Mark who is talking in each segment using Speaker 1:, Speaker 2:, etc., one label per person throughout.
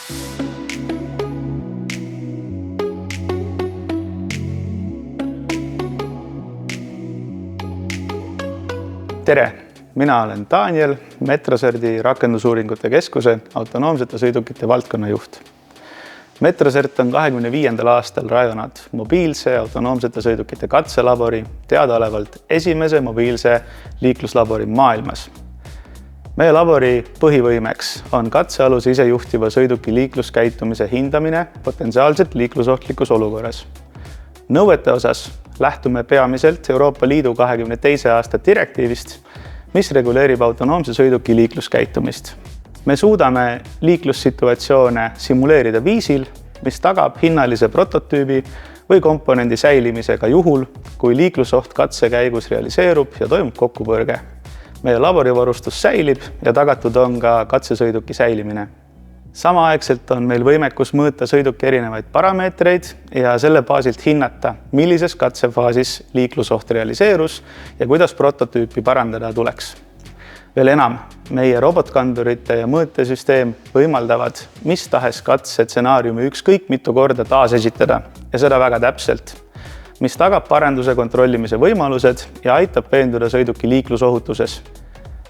Speaker 1: Tere! Mina olen Daniel, Metroserti rakendusuuringute keskuse autonoomsete sõidukite valdkonna juht. Metrosert on 2025. aastal rajanud mobiilse autonoomsete sõidukite katselabori, teadaolevalt esimese mobiilse liikluslabori maailmas. Meie labori põhivõimeks on katsealuse isejuhtiva sõiduki liikluskäitumise hindamine potentsiaalselt liiklusohtlikus olukorras. Nõuete osas lähtume peamiselt Euroopa Liidu 2022. aasta direktiivist, mis reguleerib autonoomse sõiduki liikluskäitumist. Me suudame liiklussituatsioone simuleerida viisil, mis tagab hinnalise prototüübi või komponendi säilimise ka juhul, kui liiklusoht katse käigus realiseerub ja toimub kokkupõrge. Meie laborivarustus säilib ja tagatud on ka katsesõiduki säilimine. Samaaegselt on meil võimekus mõõta sõiduki erinevaid parameetreid ja selle baasilt hinnata, millises katsefaasis liiklusoht realiseerus ja kuidas prototüüpi parandada tuleks. Veel enam, meie robotkandurite ja mõõtesüsteem võimaldavad mis tahes katsetsenaariumi ükskõik mitu korda taas esitada ja seda väga täpselt, mis tagab paranduse kontrollimise võimalused ja aitab veenduda sõiduki liiklusohutuses.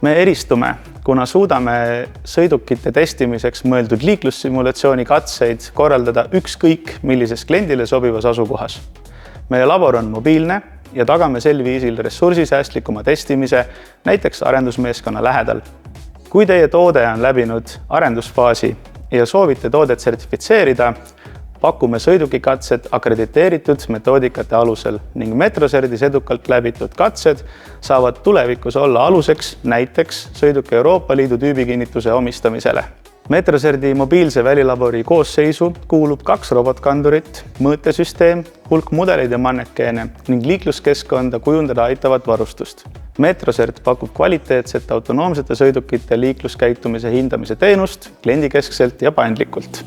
Speaker 1: Me eristume, kuna suudame sõidukite testimiseks mõeldud liiklussimulatsiooni katseid korraldada ükskõik millises kliendile sobivas asukohas. Meie labor on mobiilne ja tagame sel viisil ressursisäästlikuma testimise näiteks arendusmeeskonna lähedal. Kui teie toode on läbinud arendusfaasi ja soovite toodet sertifitseerida, pakume sõidukikatset akrediteeritud metoodikate alusel ning Metrosertis edukalt läbitud katsed saavad tulevikus olla aluseks näiteks sõiduki Euroopa Liidu tüübikinnituse omistamisele. Metroserti mobiilse välilabori koosseisu kuulub 2 robotkandurit, mõõtesüsteem, hulk mudeleid ja mannekeene ning liikluskeskkonda kujundada aitavat varustust. Metrosert pakub kvaliteetset autonoomsete sõidukite liikluskäitumise hindamise teenust kliendikeskselt ja paindlikult.